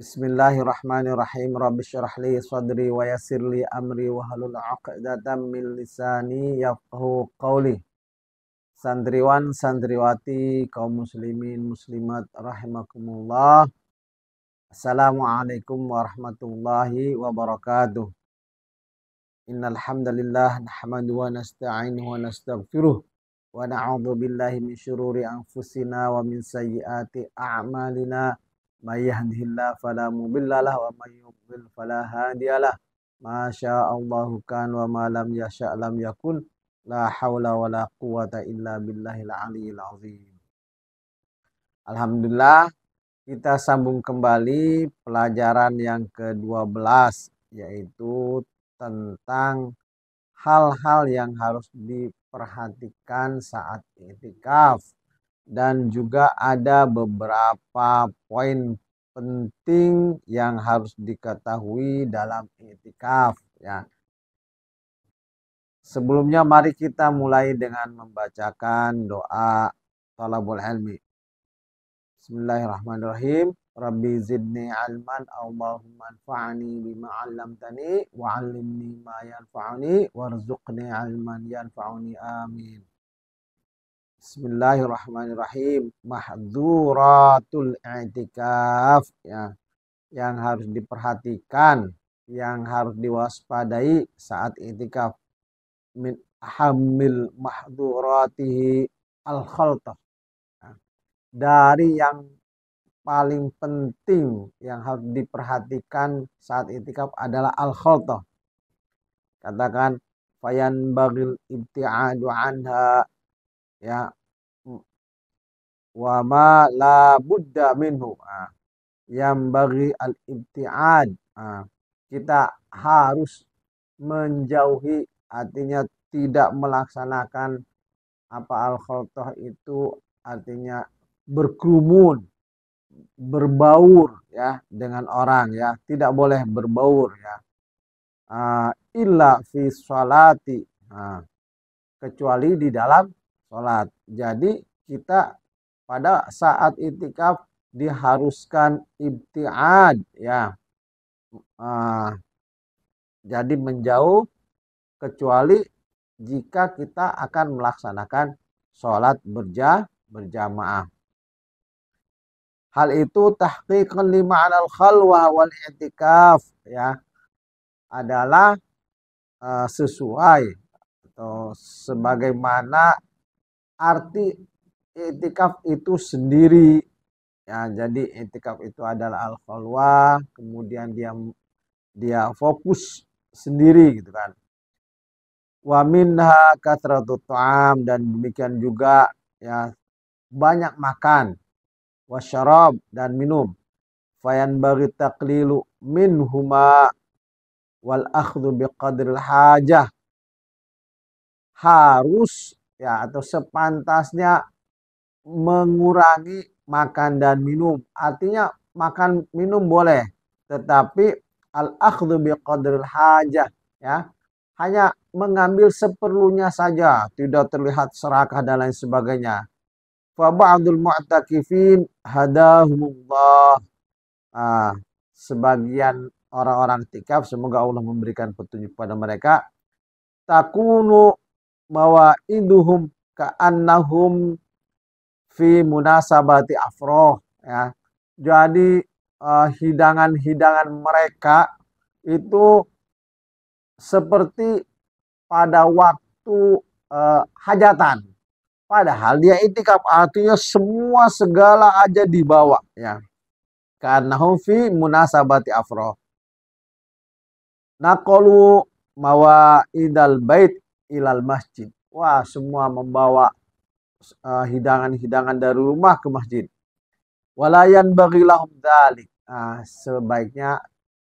Bismillahirrahmanirrahim. Rabbi syrah li sadri wa yassir li amri wa halul 'uqdatam min lisani yafqahu qawli. Santriwan, santriwati, kaum muslimin, muslimat rahimakumullah. Assalamualaikum warahmatullahi wabarakatuh. Innal hamdalillah nahmadu wa nasta'inuhu wa nastaghfiruh wa na'udzu billahi min syururi anfusina wa min sayyiati a'malina. May yahdihillahu fala mudhillalah wa may yudhlil fala hadiyalah. Masyaallahu kan wa ma lam yasha' lam yakun. La haula wa la quwata illa billahil aliyil azim. Alhamdulillah, kita sambung kembali pelajaran yang ke-12, yaitu tentang hal-hal yang harus diperhatikan saat i'tikaf. Dan juga ada beberapa poin penting yang harus diketahui dalam i'tikaf, ya. Sebelumnya mari kita mulai dengan membacakan doa thalabul ilmi. Bismillahirrahmanirrahim. Rabbi zidni ilman, Allahumma anfa'ni bima 'allamtani wa 'allimni ma yanfa'uni warzuqni ilman yanfa'uni, amin. Bismillahirrahmanirrahim. Mahdhuratul i'tikaf, ya, yang harus diperhatikan, yang harus diwaspadai saat i'tikaf. Min ahammil mahdhuratihi al-khaltah. Dari yang paling penting yang harus diperhatikan saat i'tikaf adalah al-khaltah. Katakan fayan bagil ibti'adu anha, ya, wa ma la budda minhu, yang bagi al-ibti'ad, kita harus menjauhi, artinya tidak melaksanakan apa al-khaltah itu, artinya berkerumun, berbaur, ya, dengan orang, ya, tidak boleh berbaur, ya, illa fi sholati, kecuali di dalam sholat. Jadi kita pada saat i'tikaf diharuskan ibti'ad, ya, jadi menjauh kecuali jika kita akan melaksanakan sholat berjamaah. Hal itu tahqiqan li ma'nal khalwah wal i'tikaf, ya, adalah sesuai atau sebagaimana arti i'tikaf itu sendiri, ya. Jadi i'tikaf itu adalah al-khalwah, kemudian dia fokus sendiri, gitu kan. Wa minha kathratut ta'am, dan demikian juga, ya, banyak makan, wasyarab, dan minum. Fayan bagi taqlilu minhuma wal akhdhu biqadril hajah. Harus, ya, atau sepantasnya mengurangi makan dan minum. Artinya makan minum boleh, tetapi al-akhdhu biqadril hajah, ya, hanya mengambil seperlunya saja, tidak terlihat serakah dan lain sebagainya. Fa ba'dul mu'takifin hadahumullah. Sebagian orang-orang i'tikaf, semoga Allah memberikan petunjuk pada mereka, takunu mawaiduhum ka'annahum fi munasabati afroh, ya. Jadi hidangan-hidangan mereka itu seperti pada waktu hajatan. Padahal dia i'tikaf, artinya semua segala aja dibawa, ya. Ka'annahum fi munasabati afroh. Naqalu mawaidal bait ilal masjid. Wah, semua membawa hidangan-hidangan dari rumah ke masjid. Walayan bagilahum dzalik. Sebaiknya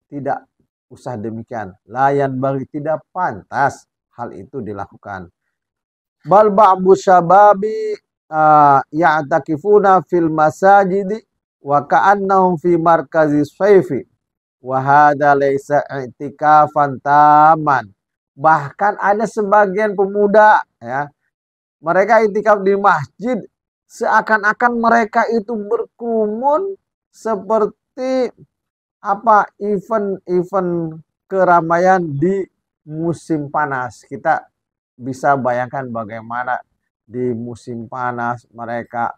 tidak usah demikian. Layan bagi, tidak pantas hal itu dilakukan. Bal ba'du syababi ya'takifuna fil masajidi wa ka'annahum fi markazi shayfi wa hadza laysa i'tikafan taman. Bahkan ada sebagian pemuda, ya, mereka i'tikaf di masjid seakan-akan mereka itu berkerumun seperti apa event-event keramaian di musim panas. Kita bisa bayangkan bagaimana di musim panas mereka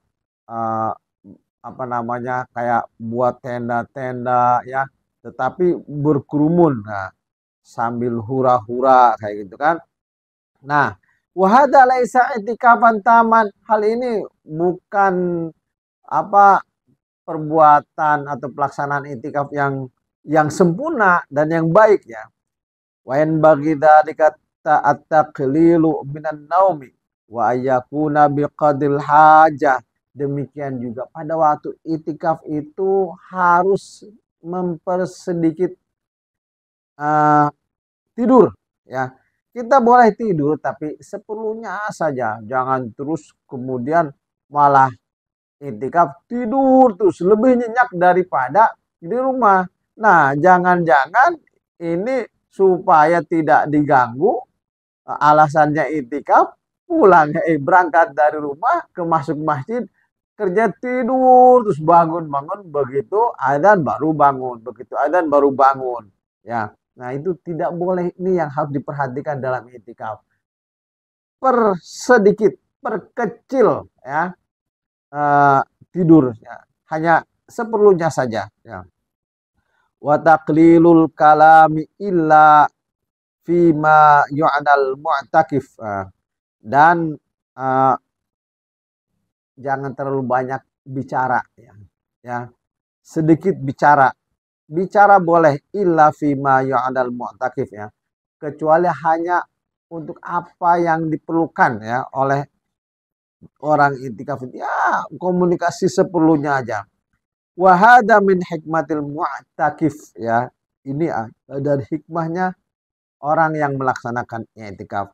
eh, apa namanya kayak buat tenda-tenda ya, tetapi berkerumun. Nah, sambil hura-hura kayak gitu kan. Nah, wahada laisa itikafan taman. Hal ini bukan apa perbuatan atau pelaksanaan itikaf yang sempurna dan yang baik ya. Wa in bagi dzalika at-taqlilu minan naumi wa ayyakuna biqadil hajah. Demikian juga pada waktu itikaf itu harus mempersedikit uh, tidur ya. Kita boleh tidur tapi seperlunya saja. Jangan terus kemudian malah itikaf tidur terus lebih nyenyak daripada di rumah. Nah, jangan-jangan ini supaya tidak diganggu alasannya itikaf pulang berangkat dari rumah ke masuk masjid kerja tidur terus bangun-bangun begitu adzan baru bangun begitu adzan baru bangun ya. Nah, itu tidak boleh, ini yang harus diperhatikan dalam itikaf. Persedikit, perkecil ya uh, tidur ya. Hanya seperlunya saja ya. Wa taqlilul kalami illa fima yu'adal mu'takif. Dan uh, jangan terlalu banyak bicara ya. Ya. Sedikit bicara. Bicara boleh illa fima yu'adal mu'takif ya. Kecuali hanya untuk apa yang diperlukan ya oleh orang itikaf itu ya komunikasi seperlunya aja. Wahada min hikmatil mu'takif ya. Ini dari hikmahnya orang yang melaksanakan i'tikaf.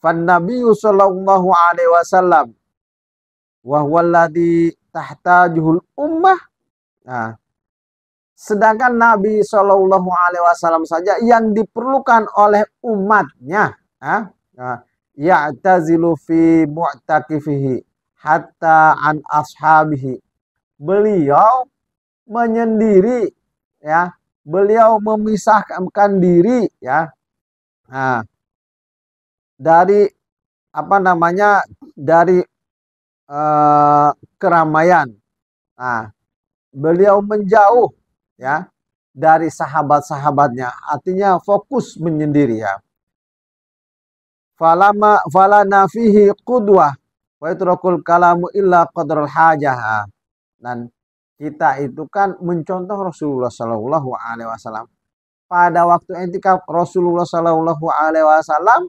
Fan Nabiyyu sallallahu alaihi wasallam wa huwa alladhi tahtajuhul ummah. Nah, sedangkan Nabi sallallahu alaihi wasallam saja yang diperlukan oleh umatnya, ya'tazilu fi mu'takifihi hatta an ashabihi. Beliau menyendiri ya, beliau memisahkan diri ya. Nah, dari apa namanya dari keramaian. Nah, beliau menjauh ya dari sahabat-sahabatnya, artinya fokus menyendiri ya. Falana fihi qudwah wa yatrakul kalamu illa qadral hajah. Dan kita itu kan mencontoh Rasulullah Shallallahu Alaihi Wasallam. Pada waktu i'tikaf Rasulullah Shallallahu Alaihi Wasallam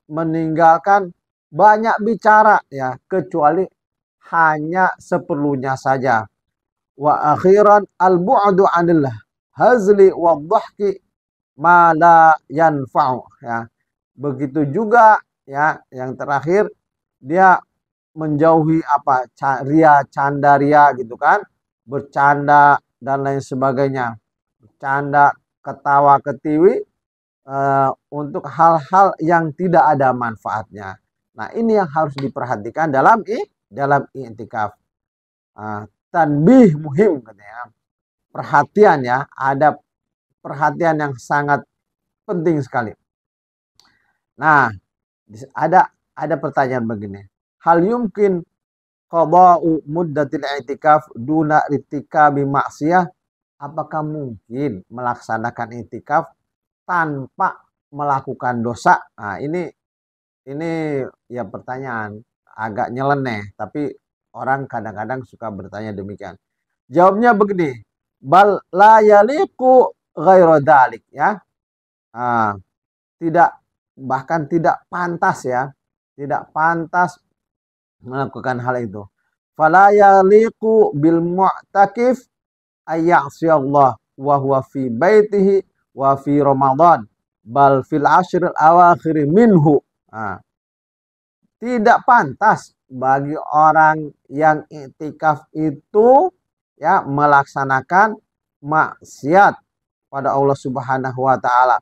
meninggalkan banyak bicara ya, kecuali hanya seperlunya saja. Wa akhiran al-bu'du 'anil hazli wa dhahki ma la yanfa'u ya. Begitu juga ya, yang terakhir dia menjauhi apa ria, canda ria gitu kan, bercanda dan lain sebagainya, bercanda, ketawa ketiwi untuk hal-hal yang tidak ada manfaatnya. Nah, ini yang harus diperhatikan dalam i'tikaf. Tanbih muhim katanya, perhatian ya, ada perhatian yang sangat penting sekali. Nah, ada pertanyaan begini. Hal yumkin qada'u muddatil i'tikaf duna irtikabi maksiyah? Apakah mungkin melaksanakan i'tikaf tanpa melakukan dosa? Nah, ini ya pertanyaan agak nyeleneh, tapi orang kadang-kadang suka bertanya demikian. Jawabnya begini, bal la yaliqu ghairu dzalik ya. Nah, tidak, bahkan tidak pantas ya. Tidak pantas melakukan hal itu. Fala yaliqu bil mu'takif ayya'si Allah wa huwa fi baitihi wa fi Ramadan bal fil ashr al-awakhir minhu. Nah, tidak pantas bagi orang yang i'tikaf itu ya melaksanakan maksiat pada Allah Subhanahu wa taala.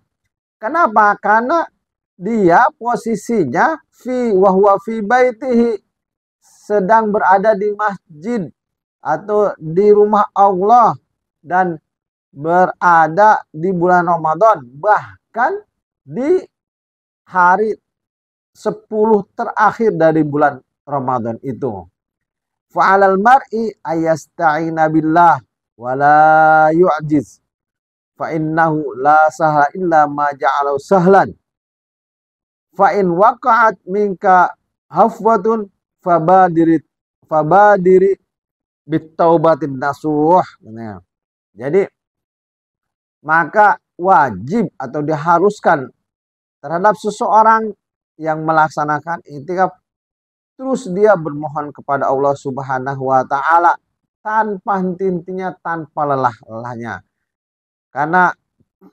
Kenapa? Karena dia posisinya fi wa huwa fi baitihi, sedang berada di masjid atau di rumah Allah dan berada di bulan Ramadan, bahkan di hari 10 terakhir dari bulan Ramadan itu. Fa'alal mar'i ayasta'ina billah wa la yu'jiz fa innahu la sahla illa ma ja'alahu sahlan fa in waqa'at minka hafwatun fabadiri bitaubatin nasuh. Jadi maka wajib atau diharuskan terhadap seseorang yang melaksanakan i'tikaf terus dia bermohon kepada Allah Subhanahu wa taala tanpa henti-hentinya, tanpa lelah-lelahnya. Karena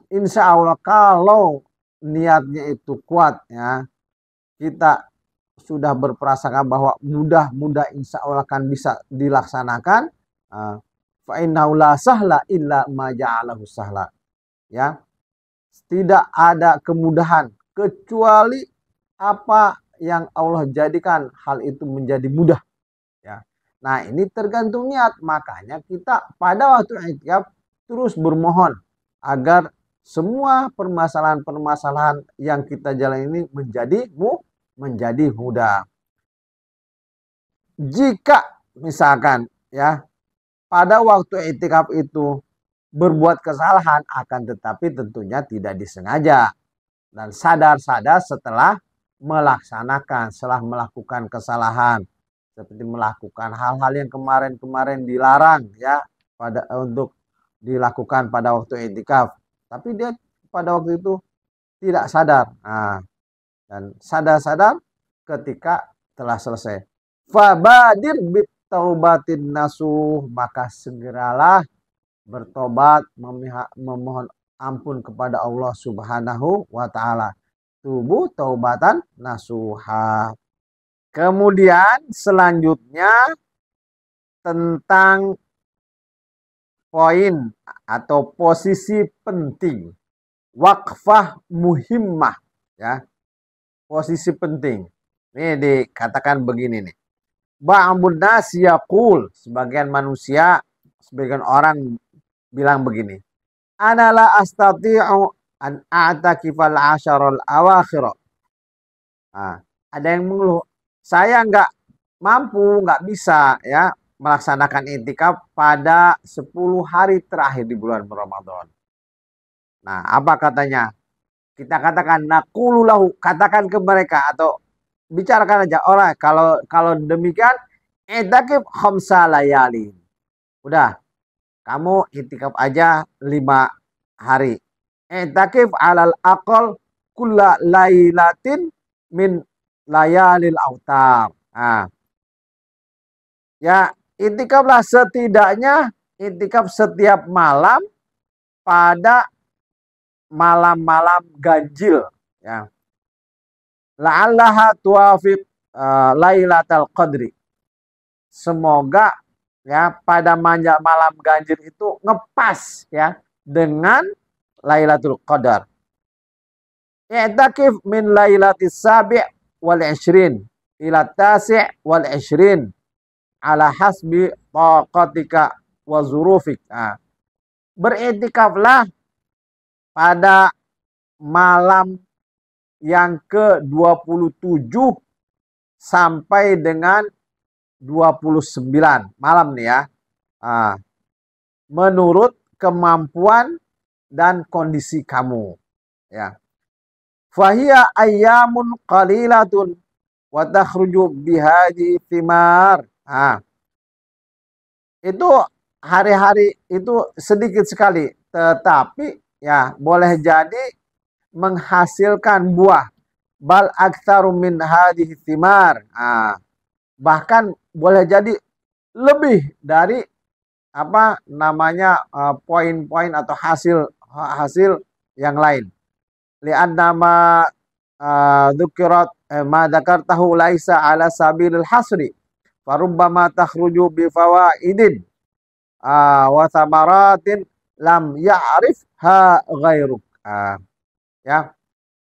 insya Allah kalau niatnya itu kuat, ya, kita sudah berprasangka bahwa mudah-mudah insya Allah akan bisa dilaksanakan. Fa innahu la sahla illa ma ja'alahu sahla. Ya, tidak ada kemudahan kecuali apa yang Allah jadikan hal itu menjadi mudah. Ya. Nah, ini tergantung niat. Makanya kita pada waktu i'tikaf terus bermohon agar semua permasalahan-permasalahan yang kita jalani ini menjadi mudah. Jika misalkan, ya, pada waktu i'tikaf itu berbuat kesalahan, akan tetapi tentunya tidak disengaja dan sadar-sadar setelah melaksanakan, setelah melakukan kesalahan, seperti melakukan hal-hal yang kemarin-kemarin dilarang, ya, untuk dilakukan pada waktu i'tikaf, tapi dia pada waktu itu tidak sadar. Nah, dan sadar-sadar ketika telah selesai. Fabadir bitaubatin nasuh, maka segeralah bertobat, memohon ampun kepada Allah Subhanahu wa taala. Tubuh taubatan nasuha. Kemudian selanjutnya tentang poin atau posisi penting. Waqfah muhimmah, ya. Posisi penting. Ini dikatakan begini nih. Ba'dun nas yaqul, sebagian manusia, sebagian orang bilang begini, ana la astati'u an a'takifal asharul awakhir. Nah, ada yang mengeluh, saya nggak mampu, nggak bisa, ya, melaksanakan i'tikaf pada 10 hari terakhir di bulan Ramadan. Nah, apa katanya? Kita katakan naqulu lahu, katakan ke mereka atau bicarakan aja orang, kalau demikian i'tikaf khamsa layalin. Udah, kamu i'tikaf aja 5 hari. I'tikaf alal aqal kulla lailatin min layalil autar. Nah, ya, i'tikaflah setidaknya i'tikaf setiap malam pada malam-malam ganjil, ya. La'allaha tuwafiq lailatul qadri. Semoga, ya, pada malam ganjil itu ngepas, ya, dengan Lailatul Qadar. I'takif min lailatis sabi' wal 20 ila tasi' wal 20 ala hasbi taqatika wa zurufik. Nah, beriktikaflah pada malam yang ke-27 sampai dengan 29 malam nih, ya. Menurut kemampuan dan kondisi kamu, ya. Fahiya ayyamun qalilatun wa takhruju bihadi thimar. Itu hari-hari itu sedikit sekali, tetapi, ya, boleh jadi menghasilkan buah. Bal aktsaru min hadhihi thimar. Bahkan boleh jadi lebih dari apa namanya poin-poin atau hasil yang lain. Li'anna ma dzukirat ma dzakartahu laisa ala sabilil hasri farubbama takhruju bi fawaidin wa thamaratin lam ya'rifha ghairuk. Ya,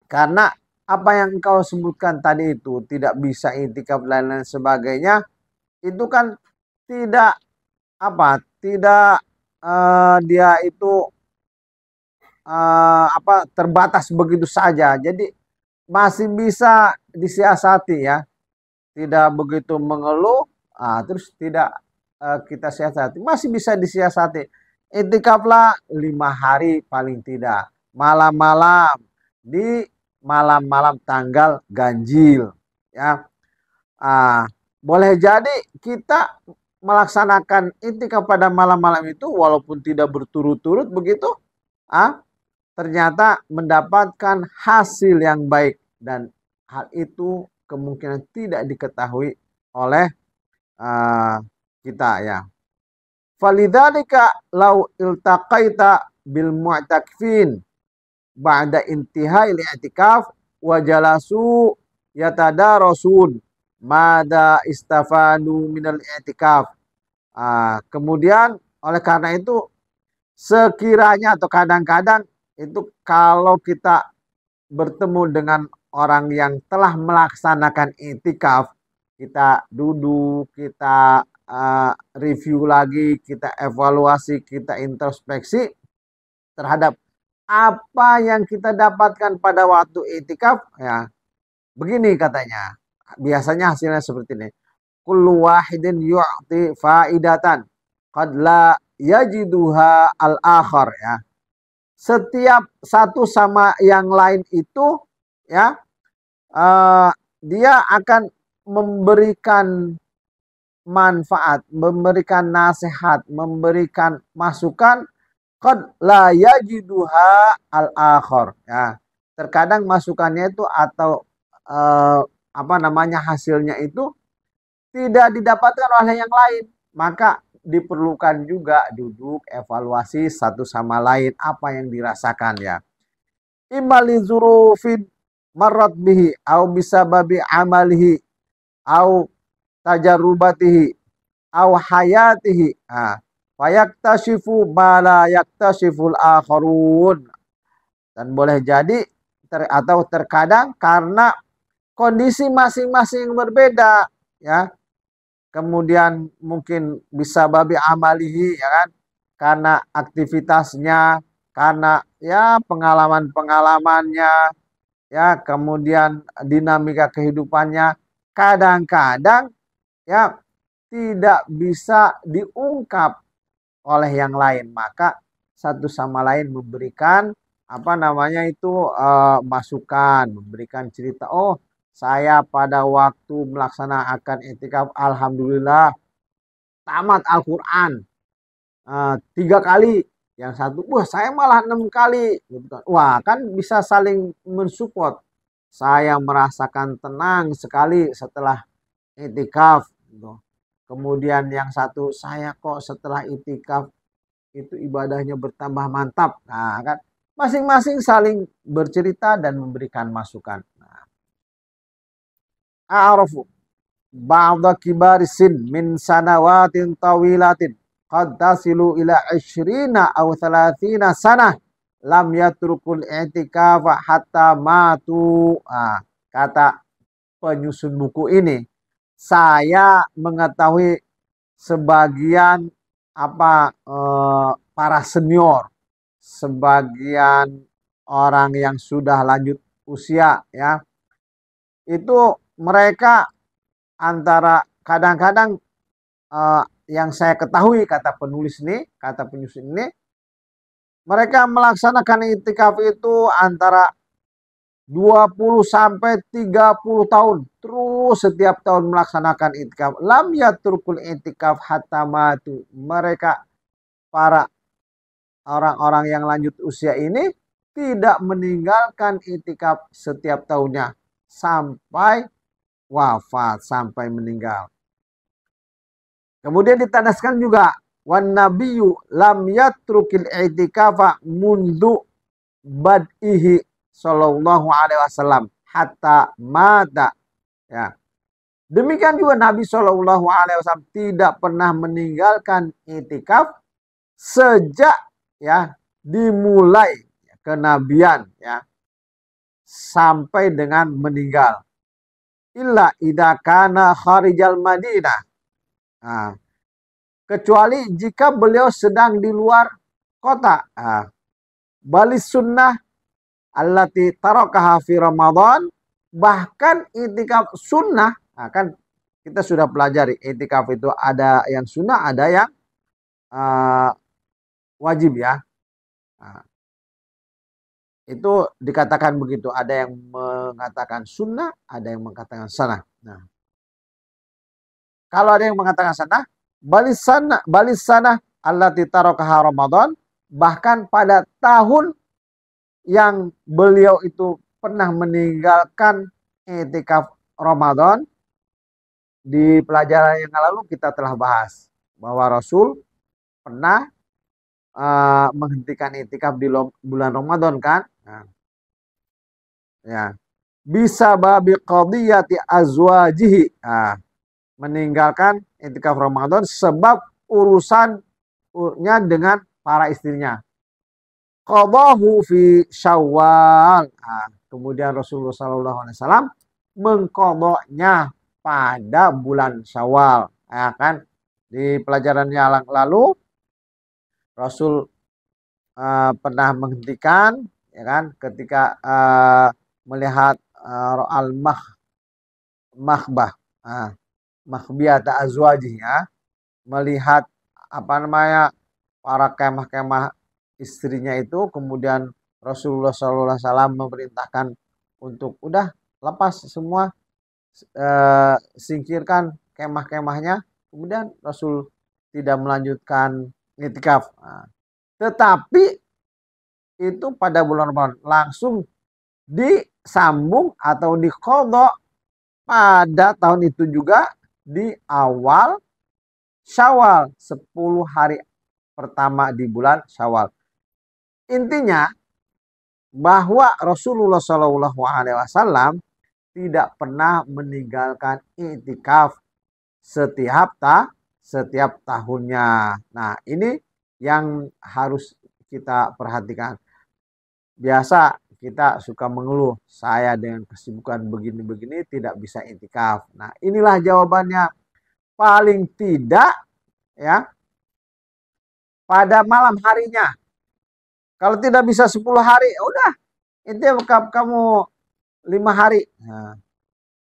karena apa yang engkau sebutkan tadi itu tidak bisa i'tikaf dan lain sebagainya, itu kan tidak dia itu terbatas begitu saja. Jadi masih bisa disiasati ya, tidak begitu mengeluh, terus tidak kita siasati, masih bisa disiasati. Itikaflah 5 hari paling tidak, malam-malam di malam-malam tanggal ganjil ya. Ah, boleh jadi kita melaksanakan itikaf pada malam-malam itu walaupun tidak berturut-turut begitu, ah, ternyata mendapatkan hasil yang baik dan hal itu kemungkinan tidak diketahui oleh uh, kita ya. Falidzalika lau iltaqaita bil mu'takifin ba'da intihai i'tikaf wa jalasu yatadarasun mada istafadu minal i'tikaf. Kemudian oleh karena itu sekiranya atau kadang-kadang itu kalau kita bertemu dengan orang yang telah melaksanakan itikaf, kita duduk, kita review lagi, kita evaluasi, kita introspeksi terhadap apa yang kita dapatkan pada waktu itikaf ya. Begini katanya. Biasanya hasilnya seperti ini. Kullu wahidin yu'ti faidatan qad la yajiduha al-akhar ya. Setiap satu sama yang lain itu ya, dia akan memberikan manfaat, memberikan nasihat, memberikan masukan qad la yajiduha al-akhar ya. Terkadang masukannya itu atau hasilnya itu tidak didapatkan oleh yang lain. Maka diperlukan juga duduk evaluasi satu sama lain apa yang dirasakan ya. Imali zurufin marrat bihi au bisababi amalihi au tajarrubatihi au hayatihi. Fayaktashifu ma la yaktashiful akharun. Dan boleh jadi atau terkadang karena kondisi masing-masing berbeda ya. Kemudian mungkin bisa babi amalihi ya kan, karena aktivitasnya, karena ya pengalaman-pengalamannya ya, kemudian dinamika kehidupannya kadang-kadang ya tidak bisa diungkap oleh yang lain, maka satu sama lain memberikan masukan, memberikan cerita, oh saya pada waktu melaksanakan itikaf alhamdulillah tamat Al-Quran 3 kali, yang satu wah saya malah 6 kali gitu kan. Wah kan bisa saling mensupport, saya merasakan tenang sekali setelah itikaf gitu. Kemudian yang satu, saya kok setelah itikaf itu ibadahnya bertambah mantap. Nah kan masing-masing saling bercerita dan memberikan masukan. A'rafu ba'da kibarisin min sanawatin tawilatin qad tasilu ila 20 aw 30 sanah lam yatrukul i'tikafa hatta matu. Kata penyusun buku ini, saya mengetahui sebagian para senior, sebagian orang yang sudah lanjut usia ya, itu mereka antara kadang-kadang yang saya ketahui, kata penulis ini, kata penyusun ini, mereka melaksanakan itikaf itu antara 20 sampai 30 tahun. Terus setiap tahun melaksanakan itikaf. Lam yatrukul itikaf hatta matu. Mereka para orang-orang yang lanjut usia ini tidak meninggalkan itikaf setiap tahunnya sampai wafat, sampai meninggal. Kemudian ditandaskan juga wan nabiyyu lam yatrukil i'tikafa mundu bad'ihi sallallahu alaihi wasallam hatta mata ya. Demikian juga Nabi sallallahu alaihi wasallam tidak pernah meninggalkan i'tikaf sejak ya dimulai kenabian ya sampai dengan meninggal. Illa idza kana kharijal Madinah. kecuali jika beliau sedang di luar kota. Balis sunnah allati tarakaha fi Ramadan, bahkan itikaf sunnah, kan kita sudah pelajari itikaf itu ada yang sunnah, ada yang wajib ya. Nah, itu dikatakan begitu, ada yang mengatakan sunnah, ada yang mengatakan sanah. Nah, kalau ada yang mengatakan sanah, balis sanah allati tarakaha Ramadan, bahkan pada tahun yang beliau itu pernah meninggalkan i'tikaf Ramadan. Di pelajaran yang lalu kita telah bahas bahwa Rasul pernah menghentikan i'tikaf di bulan Ramadan kan. Nah, ya. Bisa babi qadiyati azwajihi. Meninggalkan i'tikaf Ramadan sebab urusannya dengan para istrinya. Qadahu fi Syawal. Kemudian Rasulullah SAW mengqadanya pada bulan Syawal. Ya kan? Di pelajaran yang lalu Rasul pernah menghentikan, ya kan, ketika melihat al-makhbah, makhbiyat azwajih, ya, melihat apa namanya para kemah-kemah istrinya itu, kemudian Rasulullah SAW memerintahkan untuk udah lepas semua, singkirkan kemah-kemahnya. Kemudian Rasul tidak melanjutkan i'tikaf. Tetapi itu pada bulan Ramadan langsung disambung atau diqadha pada tahun itu juga di awal Syawal, 10 hari pertama di bulan Syawal. Intinya bahwa Rasulullah SAW tidak pernah meninggalkan i'tikaf setiap tahunnya. Nah, ini yang harus kita perhatikan. Biasa kita suka mengeluh, saya dengan kesibukan begini-begini tidak bisa i'tikaf. Nah, inilah jawabannya. Paling tidak ya pada malam harinya. Kalau tidak bisa 10 hari, udah i'tikaf kamu 5 hari. Nah,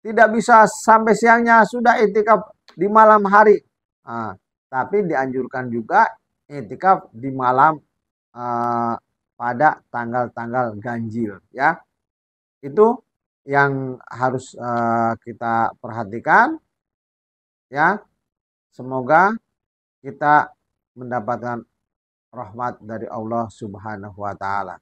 tidak bisa sampai siangnya, sudah i'tikaf di malam hari. Nah, tapi dianjurkan juga i'tikaf di malam pada tanggal-tanggal ganjil, ya. Itu yang harus kita perhatikan, ya. Semoga kita mendapatkan rahmat dari Allah Subhanahu wa taala.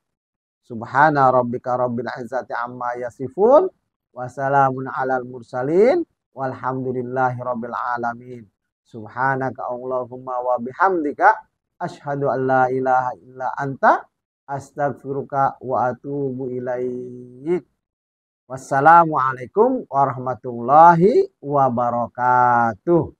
Subhana rabbika rabbil izzati amma yasifun, wassalamun alal mursalin, walhamdulillahi rabbil alamin. Subhanaka Allahumma wa bihamdika asyhadu an la ilaha illa anta astaghfiruka wa atubu ilaik. Wassalamualaikum warahmatullahi wabarakatuh.